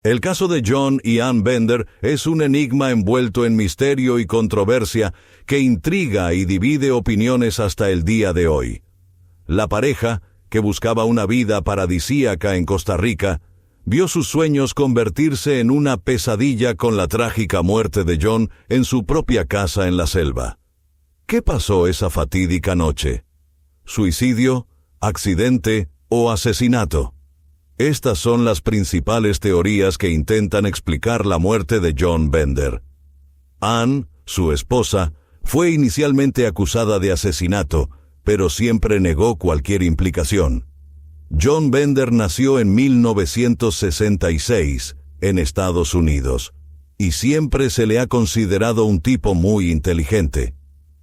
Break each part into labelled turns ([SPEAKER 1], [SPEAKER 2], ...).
[SPEAKER 1] El caso de John y Ann Bender es un enigma envuelto en misterio y controversia que intriga y divide opiniones hasta el día de hoy. La pareja, que buscaba una vida paradisíaca en Costa Rica, vio sus sueños convertirse en una pesadilla con la trágica muerte de John en su propia casa en la selva. ¿Qué pasó esa fatídica noche? ¿Suicidio, accidente o asesinato? Estas son las principales teorías que intentan explicar la muerte de John Bender. Ann, su esposa, fue inicialmente acusada de asesinato, pero siempre negó cualquier implicación. John Bender nació en 1966, en Estados Unidos, y siempre se le ha considerado un tipo muy inteligente.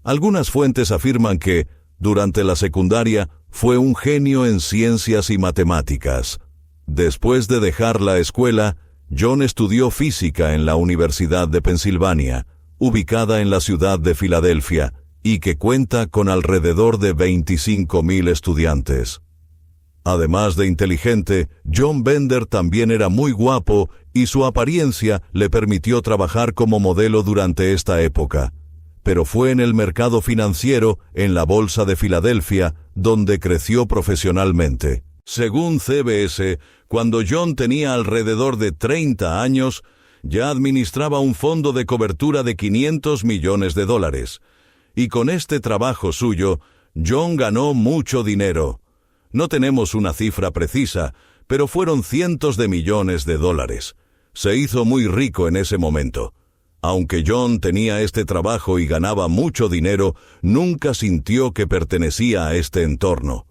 [SPEAKER 1] Algunas fuentes afirman que, durante la secundaria, fue un genio en ciencias y matemáticas. Después de dejar la escuela, John estudió física en la Universidad de Pensilvania, ubicada en la ciudad de Filadelfia, y que cuenta con alrededor de 25,000 estudiantes. Además de inteligente, John Bender también era muy guapo y su apariencia le permitió trabajar como modelo durante esta época. Pero fue en el mercado financiero, en la Bolsa de Filadelfia, donde creció profesionalmente. Según CBS, cuando John tenía alrededor de 30 años, ya administraba un fondo de cobertura de $500 millones. Y con este trabajo suyo, John ganó mucho dinero. No tenemos una cifra precisa, pero fueron cientos de millones de dólares. Se hizo muy rico en ese momento. Aunque John tenía este trabajo y ganaba mucho dinero, nunca sintió que pertenecía a este entorno.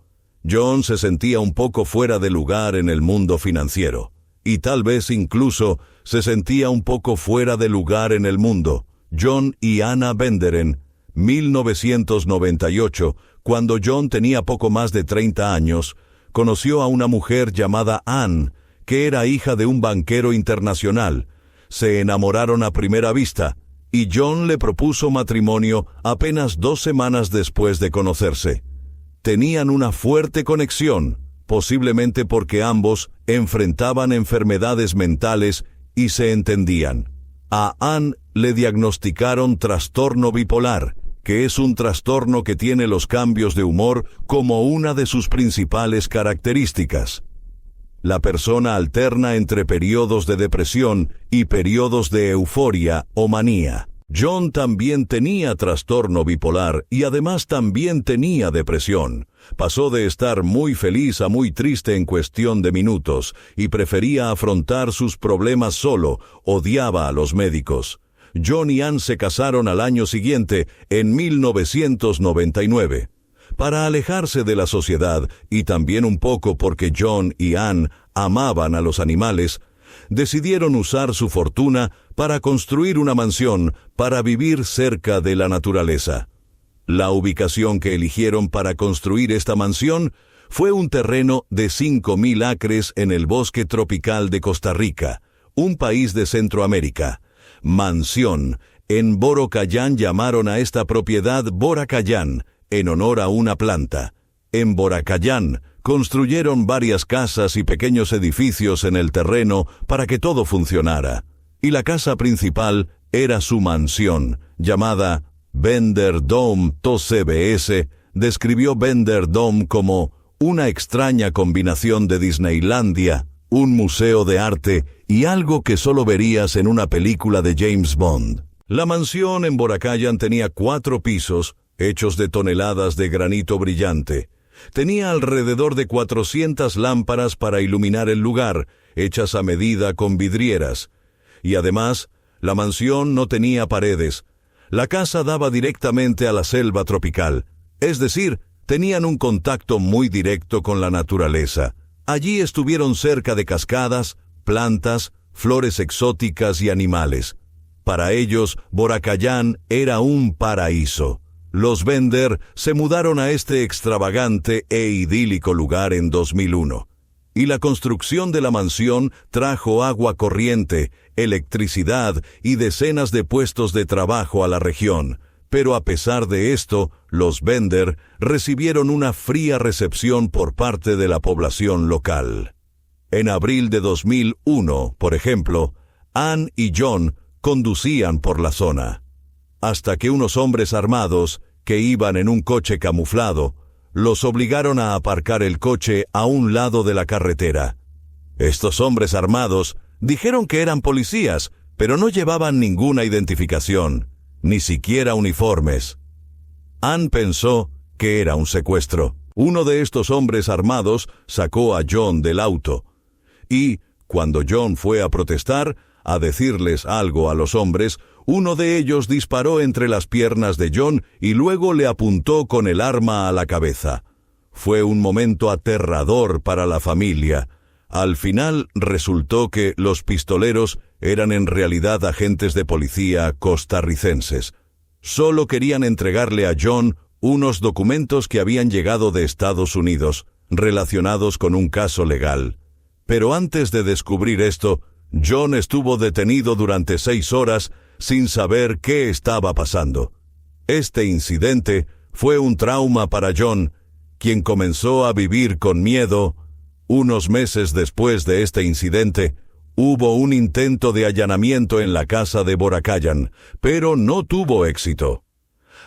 [SPEAKER 1] John se sentía un poco fuera de lugar en el mundo financiero, y tal vez incluso se sentía un poco fuera de lugar en el mundo. John y Anna Bender en 1998, cuando John tenía poco más de 30 años, conoció a una mujer llamada Ann, que era hija de un banquero internacional. Se enamoraron a primera vista, y John le propuso matrimonio apenas 2 semanas después de conocerse. Tenían una fuerte conexión, posiblemente porque ambos enfrentaban enfermedades mentales y se entendían. A Ann le diagnosticaron trastorno bipolar, que es un trastorno que tiene los cambios de humor como una de sus principales características. La persona alterna entre periodos de depresión y periodos de euforia o manía. John también tenía trastorno bipolar y además también tenía depresión. Pasó de estar muy feliz a muy triste en cuestión de minutos y prefería afrontar sus problemas solo, odiaba a los médicos. John y Ann se casaron al año siguiente, en 1999. Para alejarse de la sociedad, y también un poco porque John y Ann amaban a los animales, decidieron usar su fortuna para construir una mansión para vivir cerca de la naturaleza. La ubicación que eligieron para construir esta mansión fue un terreno de 5,000 acres en el bosque tropical de Costa Rica, un país de Centroamérica. Mansión. En Boracayán llamaron a esta propiedad Boracayán, en honor a una planta. En Boracayán construyeron varias casas y pequeños edificios en el terreno para que todo funcionara. Y la casa principal era su mansión, llamada Bender Dome. CBS describió Bender Dome como una extraña combinación de Disneylandia, un museo de arte y algo que solo verías en una película de James Bond. La mansión en Boracayán tenía 4 pisos, hechos de toneladas de granito brillante. Tenía alrededor de 400 lámparas para iluminar el lugar, hechas a medida con vidrieras. Y además, la mansión no tenía paredes. La casa daba directamente a la selva tropical, es decir, tenían un contacto muy directo con la naturaleza. Allí estuvieron cerca de cascadas, plantas, flores exóticas y animales. Para ellos, Boracayán era un paraíso. Los Bender se mudaron a este extravagante e idílico lugar en 2001. Y la construcción de la mansión trajo agua corriente, electricidad y decenas de puestos de trabajo a la región. Pero a pesar de esto, los Bender recibieron una fría recepción por parte de la población local. En abril de 2001, por ejemplo, Ann y John conducían por la zona, hasta que unos hombres armados, que iban en un coche camuflado, los obligaron a aparcar el coche a un lado de la carretera. Estos hombres armados dijeron que eran policías, pero no llevaban ninguna identificación, ni siquiera uniformes. Ann pensó que era un secuestro. Uno de estos hombres armados sacó a John del auto, y, cuando John fue a protestar, a decirles algo a los hombres, uno de ellos disparó entre las piernas de John y luego le apuntó con el arma a la cabeza. Fue un momento aterrador para la familia. Al final resultó que los pistoleros eran en realidad agentes de policía costarricenses. Solo querían entregarle a John unos documentos que habían llegado de Estados Unidos, relacionados con un caso legal. Pero antes de descubrir esto, John estuvo detenido durante 6 horas sin saber qué estaba pasando. Este incidente fue un trauma para John, quien comenzó a vivir con miedo. Unos meses después de este incidente, hubo un intento de allanamiento en la casa de Boracayan, pero no tuvo éxito.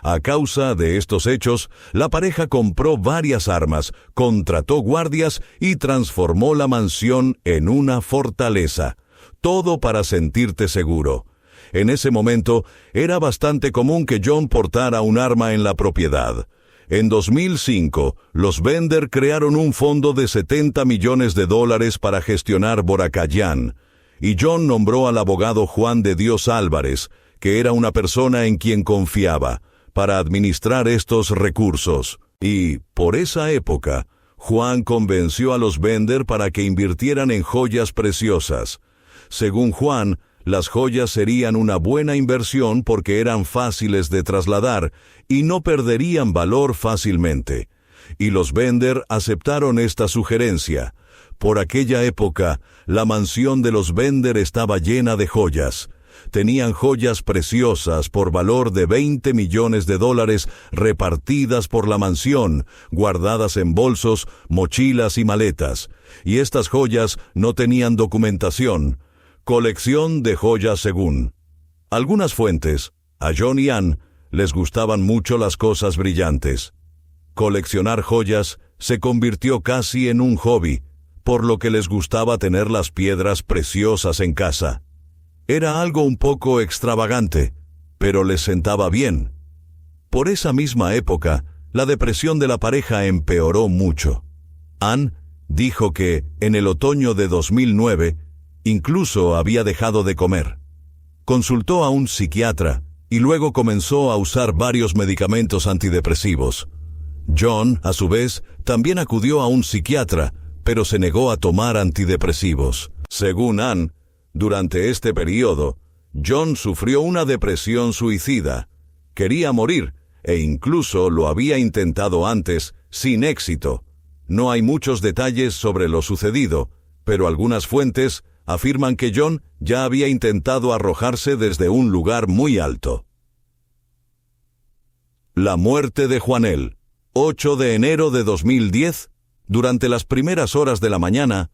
[SPEAKER 1] A causa de estos hechos, la pareja compró varias armas, contrató guardias y transformó la mansión en una fortaleza. Todo para sentirte seguro. En ese momento, era bastante común que John portara un arma en la propiedad. En 2005, los Bender crearon un fondo de $70 millones para gestionar Boracayan, y John nombró al abogado Juan de Dios Álvarez, que era una persona en quien confiaba, para administrar estos recursos. Y, por esa época, Juan convenció a los Bender para que invirtieran en joyas preciosas. Según Juan, las joyas serían una buena inversión porque eran fáciles de trasladar y no perderían valor fácilmente. Y los Bender aceptaron esta sugerencia. Por aquella época, la mansión de los Bender estaba llena de joyas. Tenían joyas preciosas por valor de $20 millones repartidas por la mansión, guardadas en bolsos, mochilas y maletas. Y estas joyas no tenían documentación. Colección de joyas según algunas fuentes. A John y Ann les gustaban mucho las cosas brillantes. Coleccionar joyas se convirtió casi en un hobby, por lo que les gustaba tener las piedras preciosas en casa. Era algo un poco extravagante, pero les sentaba bien. Por esa misma época, la depresión de la pareja empeoró mucho. Ann dijo que, en el otoño de 2009, incluso había dejado de comer. Consultó a un psiquiatra y luego comenzó a usar varios medicamentos antidepresivos. John, a su vez, también acudió a un psiquiatra, pero se negó a tomar antidepresivos. Según Ann, durante este periodo, John sufrió una depresión suicida. Quería morir, e incluso lo había intentado antes, sin éxito. No hay muchos detalles sobre lo sucedido, pero algunas fuentes afirman que John ya había intentado arrojarse desde un lugar muy alto. La muerte de Juanel. 8 de enero de 2010, durante las primeras horas de la mañana,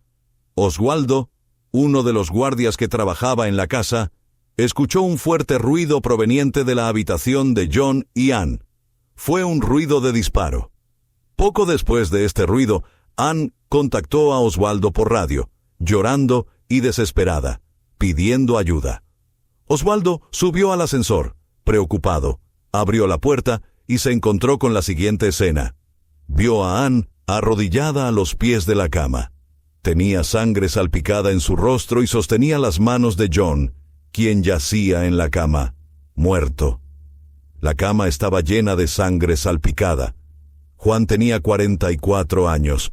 [SPEAKER 1] Oswaldo, uno de los guardias que trabajaba en la casa, escuchó un fuerte ruido proveniente de la habitación de John y Ann. Fue un ruido de disparo. Poco después de este ruido, Ann contactó a Oswaldo por radio, llorando y desesperada, pidiendo ayuda. Oswaldo subió al ascensor, preocupado, abrió la puerta y se encontró con la siguiente escena. Vio a Ann arrodillada a los pies de la cama. Tenía sangre salpicada en su rostro y sostenía las manos de John, quien yacía en la cama, muerto. La cama estaba llena de sangre salpicada. Juan tenía 44 años.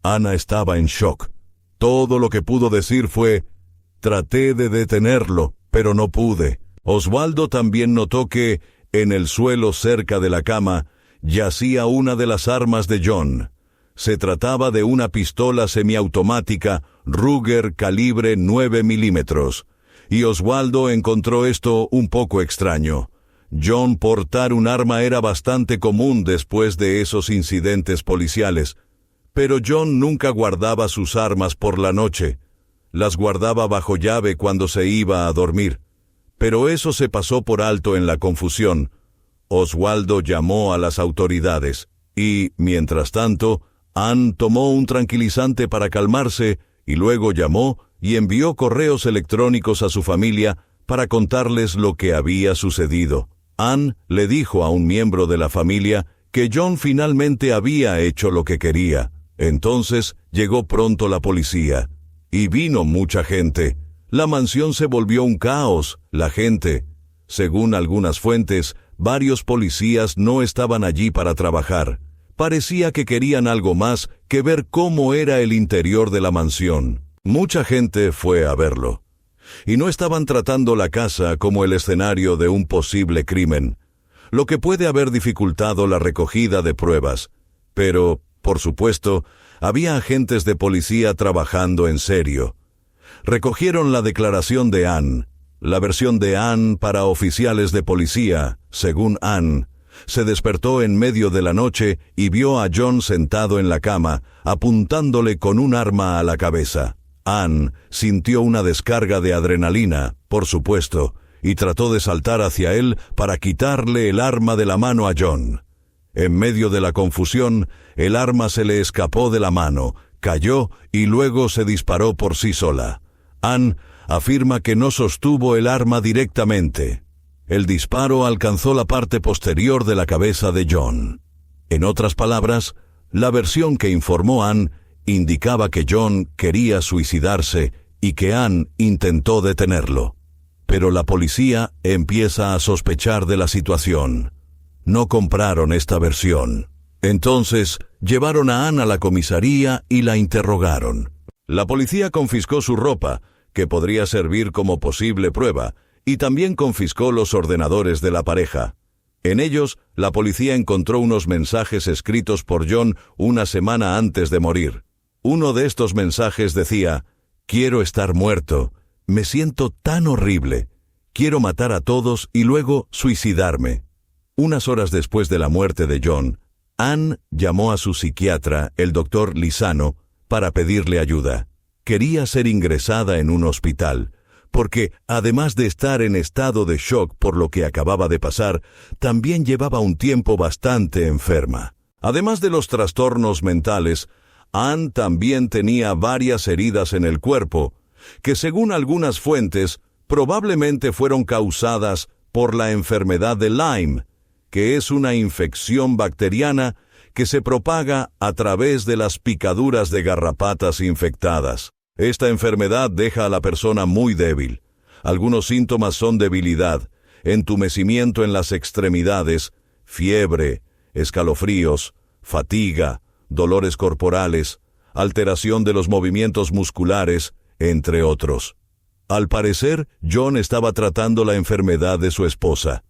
[SPEAKER 1] Ana estaba en shock. Todo lo que pudo decir fue: traté de detenerlo, pero no pude. Oswaldo también notó que, en el suelo cerca de la cama, yacía una de las armas de John. Se trataba de una pistola semiautomática Ruger calibre 9 milímetros, y Oswaldo encontró esto un poco extraño. John portar un arma era bastante común después de esos incidentes policiales, Pero John nunca guardaba sus armas por la noche. Las guardaba bajo llave cuando se iba a dormir. Pero eso se pasó por alto en la confusión. Oswaldo llamó a las autoridades y, mientras tanto, Ann tomó un tranquilizante para calmarse y luego llamó y envió correos electrónicos a su familia para contarles lo que había sucedido. Ann le dijo a un miembro de la familia que John finalmente había hecho lo que quería. Entonces llegó pronto la policía. Y vino mucha gente. La mansión se volvió un caos. La gente, según algunas fuentes, varios policías no estaban allí para trabajar. Parecía que querían algo más que ver cómo era el interior de la mansión. Mucha gente fue a verlo. Y no estaban tratando la casa como el escenario de un posible crimen, lo que puede haber dificultado la recogida de pruebas. Pero, por supuesto, había agentes de policía trabajando en serio. Recogieron la declaración de Ann. La versión de Ann para oficiales de policía, según Ann, se despertó en medio de la noche y vio a John sentado en la cama, apuntándole con un arma a la cabeza. Ann sintió una descarga de adrenalina, por supuesto, y trató de saltar hacia él para quitarle el arma de la mano a John. En medio de la confusión, el arma se le escapó de la mano, cayó y luego se disparó por sí sola. Ann afirma que no sostuvo el arma directamente. El disparo alcanzó la parte posterior de la cabeza de John. En otras palabras, la versión que informó Ann indicaba que John quería suicidarse y que Ann intentó detenerlo. Pero la policía empieza a sospechar de la situación. No compraron esta versión. Entonces, llevaron a Ann a la comisaría y la interrogaron. La policía confiscó su ropa, que podría servir como posible prueba, y también confiscó los ordenadores de la pareja. En ellos, la policía encontró unos mensajes escritos por John una semana antes de morir. Uno de estos mensajes decía: «Quiero estar muerto. Me siento tan horrible. Quiero matar a todos y luego suicidarme». Unas horas después de la muerte de John, Ann llamó a su psiquiatra, el doctor Lizano, para pedirle ayuda. Quería ser ingresada en un hospital, porque, además de estar en estado de shock por lo que acababa de pasar, también llevaba un tiempo bastante enferma. Además de los trastornos mentales, Ann también tenía varias heridas en el cuerpo, que según algunas fuentes, probablemente fueron causadas por la enfermedad de Lyme, que es una infección bacteriana que se propaga a través de las picaduras de garrapatas infectadas. Esta enfermedad deja a la persona muy débil. Algunos síntomas son debilidad, entumecimiento en las extremidades, fiebre, escalofríos, fatiga, dolores corporales, alteración de los movimientos musculares, entre otros. Al parecer, John estaba tratando la enfermedad de su esposa,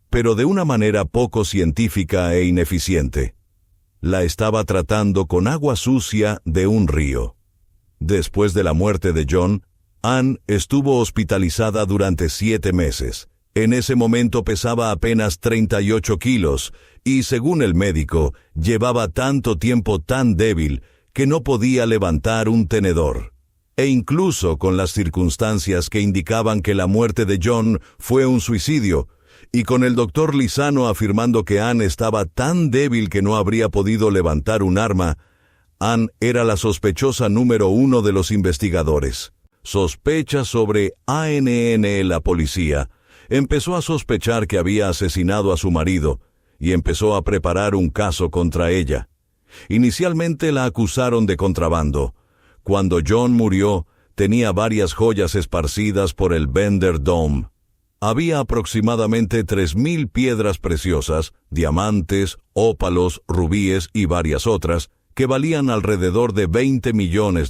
[SPEAKER 1] pero de una manera poco científica e ineficiente. La estaba tratando con agua sucia de un río. Después de la muerte de John, Ann estuvo hospitalizada durante 7 meses. En ese momento pesaba apenas 38 kilos y, según el médico, llevaba tanto tiempo tan débil que no podía levantar un tenedor. E incluso con las circunstancias que indicaban que la muerte de John fue un suicidio, y con el doctor Lizano afirmando que Ann estaba tan débil que no habría podido levantar un arma, Ann era la sospechosa número 1 de los investigadores. Sospecha sobre ANN. La policía empezó a sospechar que había asesinado a su marido y empezó a preparar un caso contra ella. Inicialmente la acusaron de contrabando. Cuando John murió, tenía varias joyas esparcidas por el Bender Dome. Había aproximadamente 3,000 piedras preciosas, diamantes, ópalos, rubíes y varias otras, que valían alrededor de $20 millones.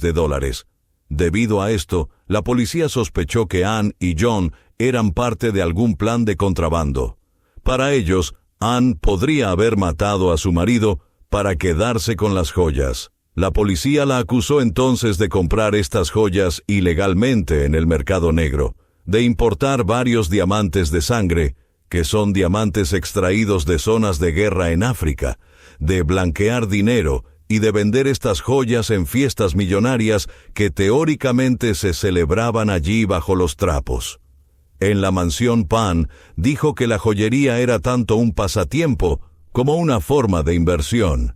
[SPEAKER 1] Debido a esto, la policía sospechó que Ann y John eran parte de algún plan de contrabando. Para ellos, Ann podría haber matado a su marido para quedarse con las joyas. La policía la acusó entonces de comprar estas joyas ilegalmente en el mercado negro, de importar varios diamantes de sangre, que son diamantes extraídos de zonas de guerra en África, de blanquear dinero, y de vender estas joyas en fiestas millonarias que teóricamente se celebraban allí bajo los trapos. En la mansión Pan dijo que la joyería era tanto un pasatiempo como una forma de inversión.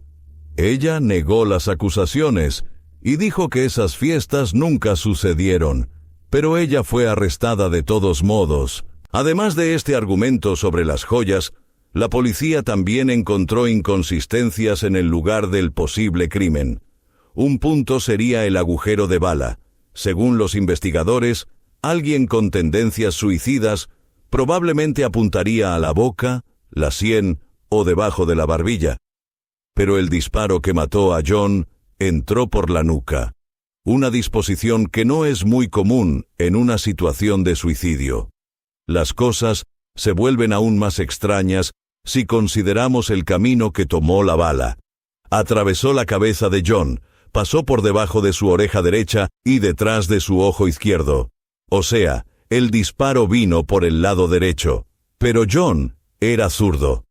[SPEAKER 1] Ella negó las acusaciones y dijo que esas fiestas nunca sucedieron, pero ella fue arrestada de todos modos. Además de este argumento sobre las joyas, la policía también encontró inconsistencias en el lugar del posible crimen. Un punto sería el agujero de bala. Según los investigadores, alguien con tendencias suicidas probablemente apuntaría a la boca, la sien o debajo de la barbilla. Pero el disparo que mató a John entró por la nuca, una disposición que no es muy común en una situación de suicidio. Las cosas se vuelven aún más extrañas si consideramos el camino que tomó la bala. Atravesó la cabeza de John, pasó por debajo de su oreja derecha y detrás de su ojo izquierdo. O sea, el disparo vino por el lado derecho, pero John era zurdo.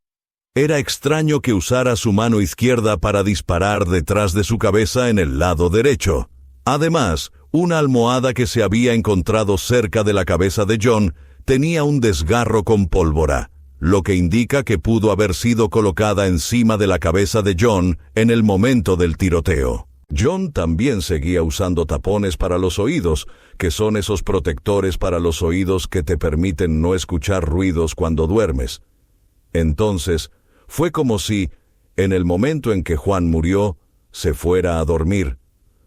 [SPEAKER 1] Era extraño que usara su mano izquierda para disparar detrás de su cabeza en el lado derecho. Además, una almohada que se había encontrado cerca de la cabeza de John tenía un desgarro con pólvora, lo que indica que pudo haber sido colocada encima de la cabeza de John en el momento del tiroteo. John también seguía usando tapones para los oídos, que son esos protectores para los oídos que te permiten no escuchar ruidos cuando duermes. Entonces, fue como si, en el momento en que Juan murió, se fuera a dormir.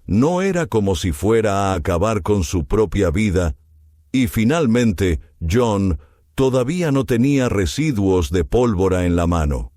[SPEAKER 1] No era como si fuera a acabar con su propia vida. Y finalmente, John todavía no tenía residuos de pólvora en la mano,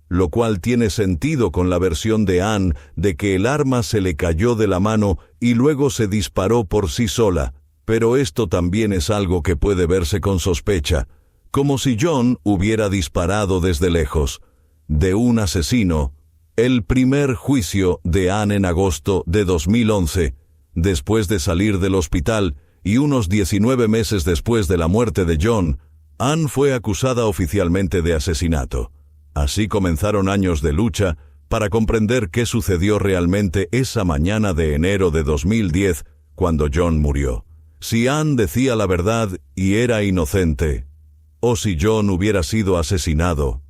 [SPEAKER 1] lo cual tiene sentido con la versión de Ann de que el arma se le cayó de la mano y luego se disparó por sí sola, pero esto también es algo que puede verse con sospecha, como si John hubiera disparado desde lejos. De un asesino, el primer juicio de Ann en agosto de 2011, después de salir del hospital y unos 19 meses después de la muerte de John, Ann fue acusada oficialmente de asesinato. Así comenzaron años de lucha para comprender qué sucedió realmente esa mañana de enero de 2010, cuando John murió. Si Ann decía la verdad y era inocente, o si John hubiera sido asesinado.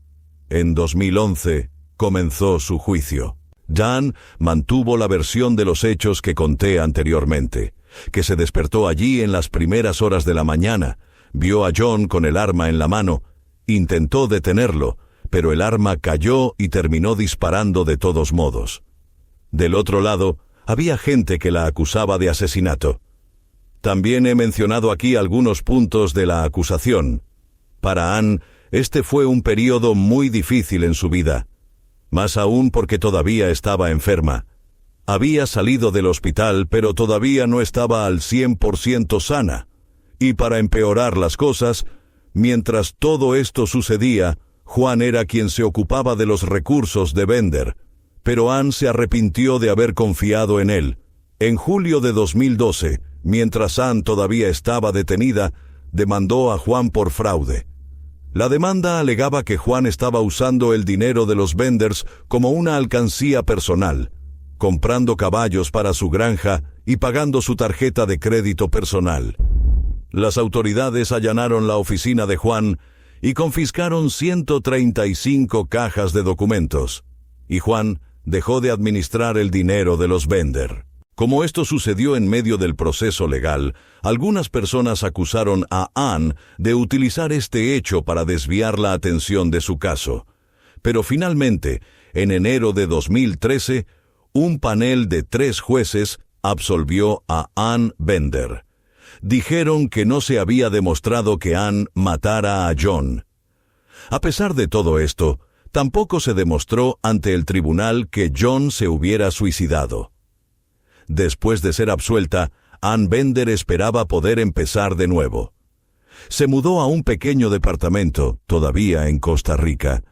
[SPEAKER 1] En 2011 comenzó su juicio. Dan mantuvo la versión de los hechos que conté anteriormente, que se despertó allí en las primeras horas de la mañana, vio a John con el arma en la mano, intentó detenerlo, pero el arma cayó y terminó disparando de todos modos. Del otro lado, había gente que la acusaba de asesinato. También he mencionado aquí algunos puntos de la acusación. Para Ann, este fue un período muy difícil en su vida, más aún porque todavía estaba enferma. Había salido del hospital, pero todavía no estaba al 100% sana. Y para empeorar las cosas, mientras todo esto sucedía, Juan era quien se ocupaba de los recursos de Bender, pero Ann se arrepintió de haber confiado en él. En julio de 2012, mientras Ann todavía estaba detenida, demandó a Juan por fraude. La demanda alegaba que Juan estaba usando el dinero de los Benders como una alcancía personal, comprando caballos para su granja y pagando su tarjeta de crédito personal. Las autoridades allanaron la oficina de Juan y confiscaron 135 cajas de documentos, y Juan dejó de administrar el dinero de los Bender. Como esto sucedió en medio del proceso legal, algunas personas acusaron a Ann de utilizar este hecho para desviar la atención de su caso. Pero finalmente, en enero de 2013, un panel de 3 jueces absolvió a Ann Bender. Dijeron que no se había demostrado que Ann matara a John. A pesar de todo esto, tampoco se demostró ante el tribunal que John se hubiera suicidado. Después de ser absuelta, Ann Bender esperaba poder empezar de nuevo. Se mudó a un pequeño departamento, todavía en Costa Rica,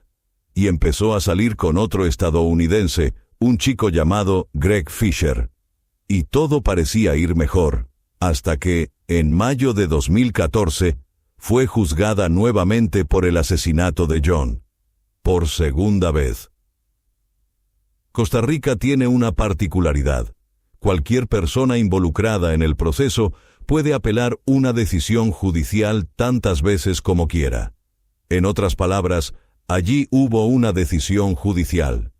[SPEAKER 1] y empezó a salir con otro estadounidense, un chico llamado Greg Fisher. Y todo parecía ir mejor, hasta que, en mayo de 2014, fue juzgada nuevamente por el asesinato de John. Por segunda vez. Costa Rica tiene una particularidad. Cualquier persona involucrada en el proceso puede apelar una decisión judicial tantas veces como quiera. En otras palabras, allí hubo una decisión judicial.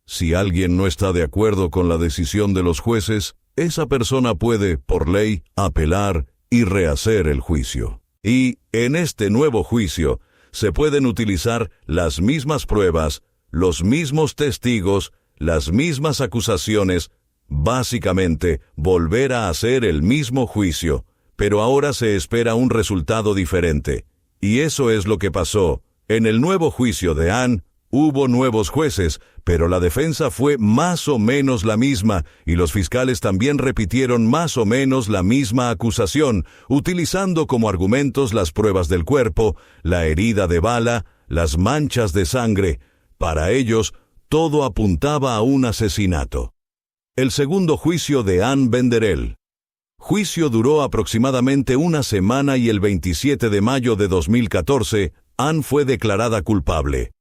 [SPEAKER 1] Si alguien no está de acuerdo con la decisión de los jueces, esa persona puede, por ley, apelar y rehacer el juicio. Y, en este nuevo juicio, se pueden utilizar las mismas pruebas, los mismos testigos, las mismas acusaciones, básicamente, volver a hacer el mismo juicio, pero ahora se espera un resultado diferente. Y eso es lo que pasó. En el nuevo juicio de Ann, hubo nuevos jueces, pero la defensa fue más o menos la misma, y los fiscales también repitieron más o menos la misma acusación, utilizando como argumentos las pruebas del cuerpo, la herida de bala, las manchas de sangre. Para ellos, todo apuntaba a un asesinato. El segundo juicio de Ann Benderell. Juicio duró aproximadamente una semana y el 27 de mayo de 2014, Ann fue declarada culpable.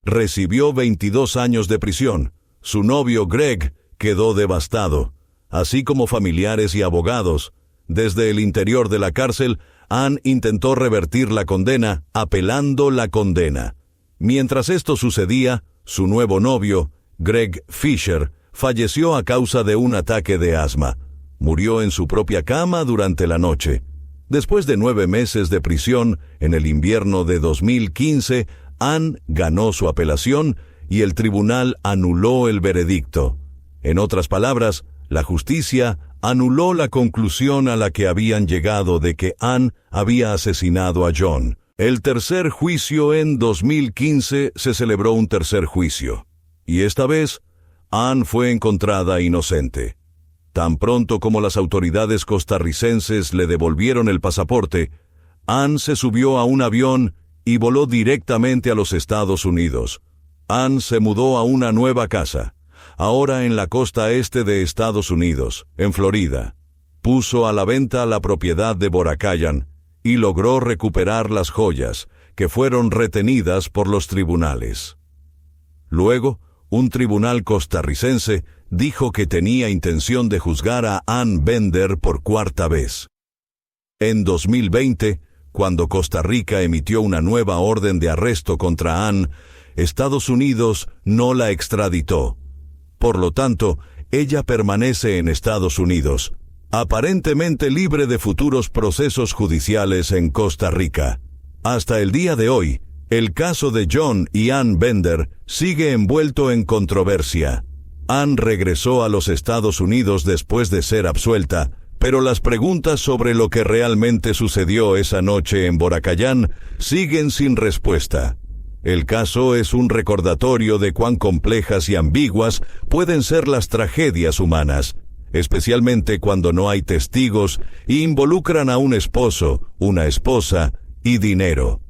[SPEAKER 1] Recibió 22 años de prisión. Su novio Greg quedó devastado, así como familiares y abogados. Desde el interior de la cárcel, Ann intentó revertir la condena, apelando la condena. Mientras esto sucedía, su nuevo novio, Greg Fisher, falleció a causa de un ataque de asma. Murió en su propia cama durante la noche. Después de 9 meses de prisión, en el invierno de 2015, Ann ganó su apelación y el tribunal anuló el veredicto. En otras palabras, la justicia anuló la conclusión a la que habían llegado de que Ann había asesinado a John. El tercer juicio en 2015 se celebró un tercer juicio. Y esta vez, Ann fue encontrada inocente. Tan pronto como las autoridades costarricenses le devolvieron el pasaporte, Ann se subió a un avión y voló directamente a los Estados Unidos. Ann se mudó a una nueva casa, ahora en la costa este de Estados Unidos, en Florida. Puso a la venta la propiedad de Boracayan y logró recuperar las joyas, que fueron retenidas por los tribunales. Luego, un tribunal costarricense dijo que tenía intención de juzgar a Ann Bender por 4ª vez. En 2020, cuando Costa Rica emitió una nueva orden de arresto contra Ann, Estados Unidos no la extraditó. Por lo tanto, ella permanece en Estados Unidos, aparentemente libre de futuros procesos judiciales en Costa Rica. Hasta el día de hoy, el caso de John y Ann Bender sigue envuelto en controversia. Ann regresó a los Estados Unidos después de ser absuelta, pero las preguntas sobre lo que realmente sucedió esa noche en Boracayán siguen sin respuesta. El caso es un recordatorio de cuán complejas y ambiguas pueden ser las tragedias humanas, especialmente cuando no hay testigos y involucran a un esposo, una esposa y dinero.